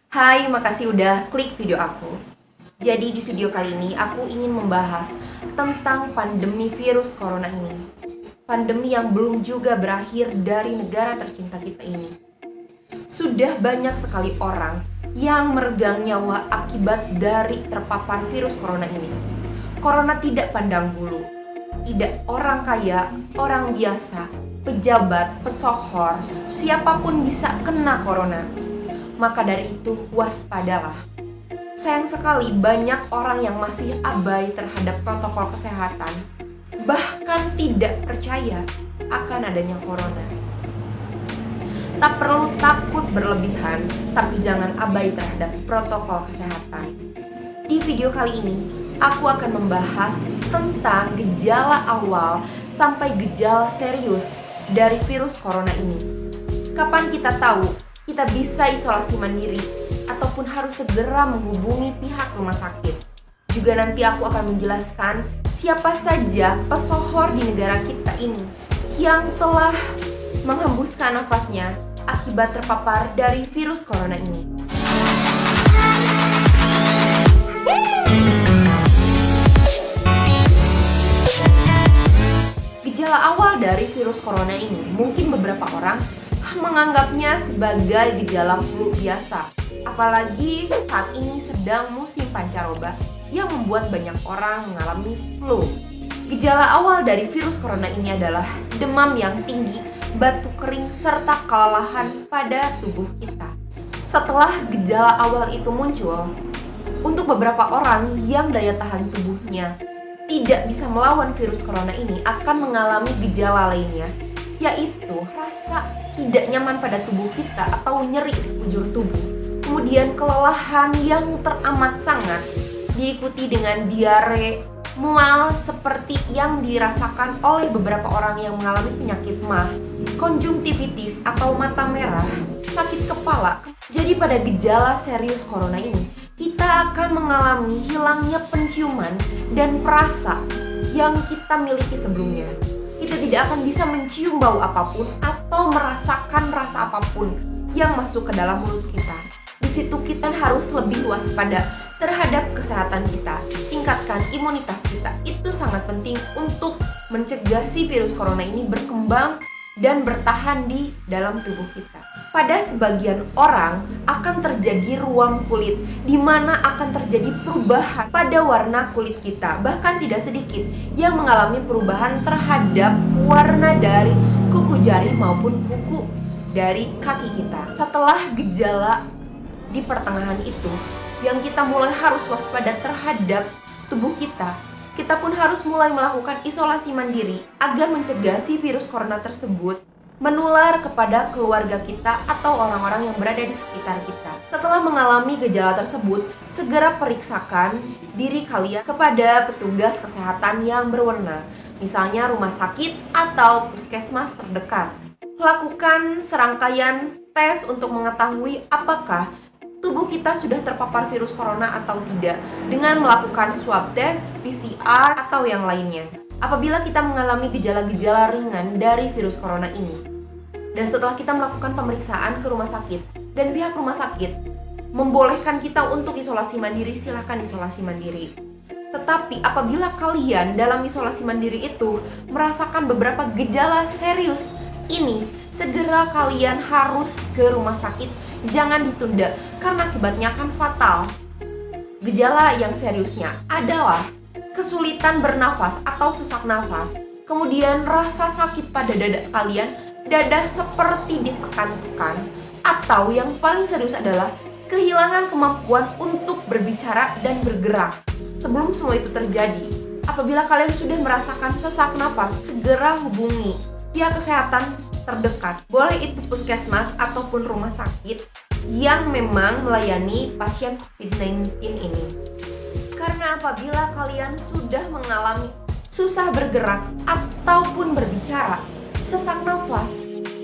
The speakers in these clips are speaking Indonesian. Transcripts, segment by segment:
Hai, makasih udah klik video aku. Jadi di video kali ini aku ingin membahas tentang pandemi virus corona ini. Pandemi yang belum juga berakhir dari negara tercinta kita ini. Sudah banyak sekali orang yang meregang nyawa akibat dari terpapar virus corona ini. Corona tidak pandang bulu. Tidak orang kaya, orang biasa, pejabat, pesohor, siapapun bisa kena corona. Maka dari itu waspadalah. Sayang sekali banyak orang yang masih abai terhadap protokol kesehatan, bahkan tidak percaya akan adanya corona. Tak perlu takut berlebihan, tapi jangan abai terhadap protokol kesehatan. Di video kali ini, aku akan membahas tentang gejala awal sampai gejala serius dari virus corona ini. Kapan kita tahu kita bisa isolasi mandiri ataupun harus segera menghubungi pihak rumah sakit. Juga nanti aku akan menjelaskan siapa saja pesohor di negara kita ini yang telah menghembuskan nafasnya akibat terpapar dari virus corona ini. Gejala awal dari virus corona ini mungkin beberapa orang menganggapnya sebagai gejala flu biasa, apalagi saat ini sedang musim pancaroba yang membuat banyak orang mengalami flu. Gejala awal dari virus corona ini adalah demam yang tinggi, batuk kering, serta kelelahan pada tubuh kita. Setelah gejala awal itu muncul, untuk beberapa orang yang daya tahan tubuhnya tidak bisa melawan virus corona ini akan mengalami gejala lainnya, yaitu rasa tidak nyaman pada tubuh kita atau nyeri sekujur tubuh. Kemudian kelelahan yang teramat sangat diikuti dengan diare, mual seperti yang dirasakan oleh beberapa orang yang mengalami penyakit MAH, konjungtivitis atau mata merah, sakit kepala. Jadi pada gejala serius corona ini, kita akan mengalami hilangnya penciuman dan perasa yang kita miliki sebelumnya. Kita tidak akan bisa mencium bau apapun atau merasakan rasa apapun yang masuk ke dalam mulut kita. Di situ kita harus lebih waspada terhadap kesehatan kita, tingkatkan imunitas kita. Itu sangat penting untuk mencegah si virus corona ini berkembang dan bertahan di dalam tubuh kita. Pada sebagian orang akan terjadi ruam kulit, di mana akan terjadi perubahan pada warna kulit kita. Bahkan tidak sedikit yang mengalami perubahan terhadap warna dari kuku jari maupun kuku dari kaki kita. Setelah gejala di pertengahan itu, yang kita mulai harus waspada terhadap tubuh kita pun harus mulai melakukan isolasi mandiri agar mencegah si virus corona tersebut menular kepada keluarga kita atau orang-orang yang berada di sekitar kita. Setelah mengalami gejala tersebut, segera periksakan diri kalian kepada petugas kesehatan yang berwenang, misalnya rumah sakit atau puskesmas terdekat. Lakukan serangkaian tes untuk mengetahui apakah tubuh kita sudah terpapar virus corona atau tidak dengan melakukan swab test, PCR, atau yang lainnya. Apabila kita mengalami gejala-gejala ringan dari virus corona ini, dan setelah kita melakukan pemeriksaan ke rumah sakit dan pihak rumah sakit membolehkan kita untuk isolasi mandiri, silakan isolasi mandiri. Tetapi apabila kalian dalam isolasi mandiri itu merasakan beberapa gejala serius ini, segera kalian harus ke rumah sakit, jangan ditunda karena akibatnya akan fatal. Gejala yang seriusnya adalah kesulitan bernafas atau sesak nafas, kemudian rasa sakit pada dada kalian, dada seperti ditekan-tekan, atau yang paling serius adalah kehilangan kemampuan untuk berbicara dan bergerak. Sebelum semua itu terjadi, apabila kalian sudah merasakan sesak nafas, segera hubungi pihak kesehatan terdekat. Boleh itu puskesmas ataupun rumah sakit yang memang melayani pasien COVID-19 ini. Karena apabila kalian sudah mengalami susah bergerak ataupun berbicara, sesak nafas,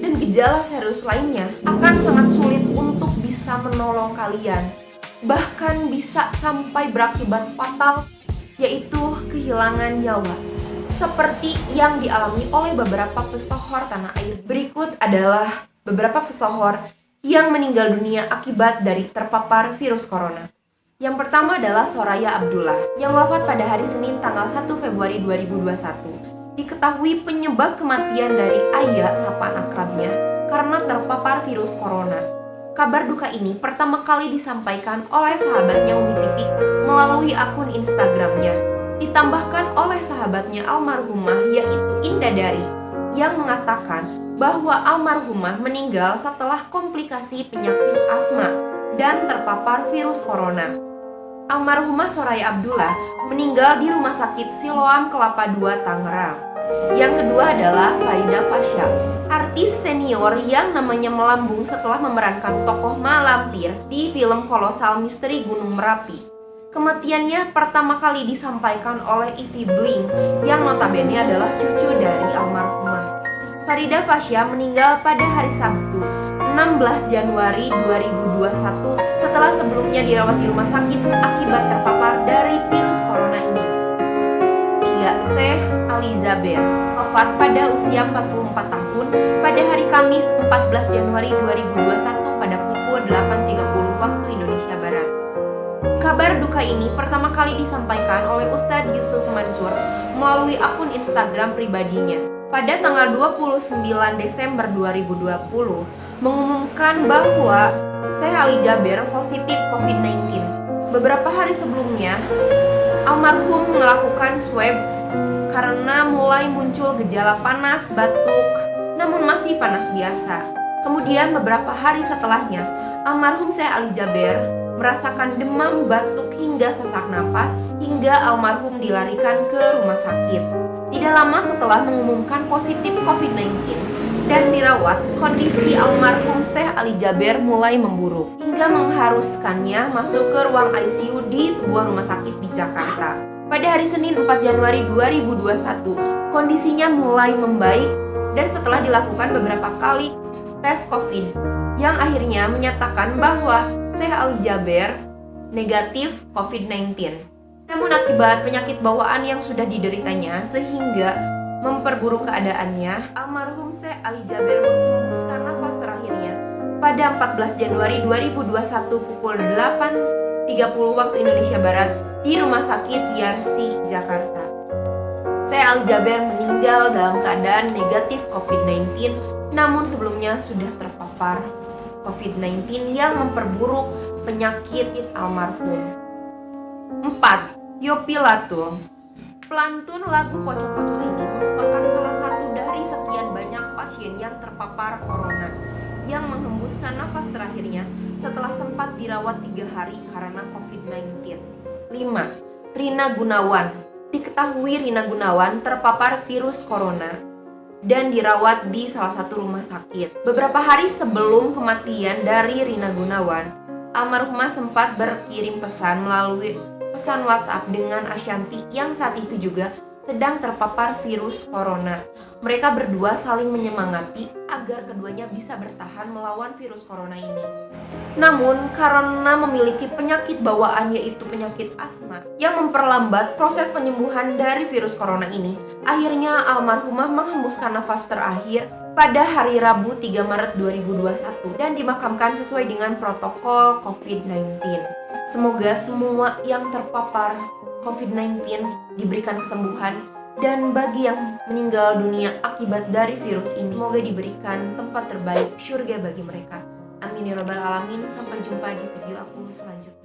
dan gejala serius lainnya, akan sangat sulit untuk bisa menolong kalian. Bahkan bisa sampai berakibat fatal, yaitu kehilangan nyawa, seperti yang dialami oleh beberapa pesohor tanah air. Berikut adalah beberapa pesohor yang meninggal dunia akibat dari terpapar virus corona. Yang pertama adalah Soraya Abdullah yang wafat pada hari Senin tanggal 1 Februari 2021. Diketahui penyebab kematian dari ayah sapaan akrabnya karena terpapar virus corona. Kabar duka ini pertama kali disampaikan oleh sahabatnya Umi Pipik melalui akun Instagramnya. Ditambahkan oleh sahabatnya almarhumah yaitu Indah Dari yang mengatakan bahwa almarhumah meninggal setelah komplikasi penyakit asma dan terpapar virus corona. Almarhumah Soraya Abdullah meninggal di Rumah Sakit Siloam Kelapa II, Tangerang. Yang kedua adalah Farida Fasya, artis senior yang namanya melambung setelah memerankan tokoh malampir di film kolosal Misteri Gunung Merapi. Kematiannya pertama kali disampaikan oleh Ivy Bling yang notabene adalah cucu dari almarhumah. Farida Fasya meninggal pada hari Sabtu 16 Januari 2021 setelah sebelumnya dirawat di rumah sakit akibat terpapar dari virus corona ini. 3. Syekh Ali Jaber wafat pada usia 44 tahun pada hari Kamis 14 Januari 2021 pada pukul 8.30 waktu Indonesia Barat. Kabar duka ini pertama kali disampaikan oleh Ustadz Yusuf Mansur melalui akun Instagram pribadinya pada tanggal 29 Desember 2020 mengumumkan bahwa Syekh Ali Jaber positif COVID-19. Beberapa hari sebelumnya, almarhum melakukan swab karena mulai muncul gejala panas, batuk, namun masih panas biasa. Kemudian beberapa hari setelahnya, almarhum Syekh Ali Jaber merasakan demam, batuk, hingga sesak napas, hingga almarhum dilarikan ke rumah sakit. Tidak lama setelah mengumumkan positif COVID-19 dan dirawat, kondisi almarhum Syekh Ali Jaber mulai memburuk, hingga mengharuskannya masuk ke ruang ICU di sebuah rumah sakit di Jakarta. Pada hari Senin 4 Januari 2021, kondisinya mulai membaik dan setelah dilakukan beberapa kali tes COVID, yang akhirnya menyatakan bahwa Syekh Ali Jaber negatif COVID-19. Namun akibat penyakit bawaan yang sudah dideritanya sehingga memperburuk keadaannya, almarhum Syekh Ali Jaber menghembuskan nafas terakhirnya pada 14 Januari 2021 pukul 8.30 waktu Indonesia Barat di Rumah Sakit Yarsi, Jakarta. Syekh Ali Jaber meninggal dalam keadaan negatif COVID-19, namun sebelumnya sudah terpapar COVID-19 yang memperburuk penyakit almarhum. 4. Yopi Latul. Pelantun lagu Pocong-Pocong ini merupakan salah satu dari sekian banyak pasien yang terpapar corona yang menghembuskan nafas terakhirnya setelah sempat dirawat 3 hari karena COVID-19. 5. Rina Gunawan. Diketahui Rina Gunawan terpapar virus corona dan dirawat di salah satu rumah sakit. Beberapa hari sebelum kematian dari Rina Gunawan, almarhumah sempat berkirim pesan melalui pesan WhatsApp dengan Ashanti yang saat itu juga sedang terpapar virus corona. Mereka berdua saling menyemangati agar keduanya bisa bertahan melawan virus corona ini. Namun karena memiliki penyakit bawaan yaitu penyakit asma yang memperlambat proses penyembuhan dari virus corona ini, akhirnya almarhumah menghembuskan nafas terakhir pada hari Rabu 3 Maret 2021 dan dimakamkan sesuai dengan protokol COVID-19. Semoga semua yang terpapar COVID-19 diberikan kesembuhan, dan bagi yang meninggal dunia akibat dari virus ini, semoga diberikan tempat terbaik, surga bagi mereka. Amin ya rabbal alamin. Sampai jumpa di video aku selanjutnya.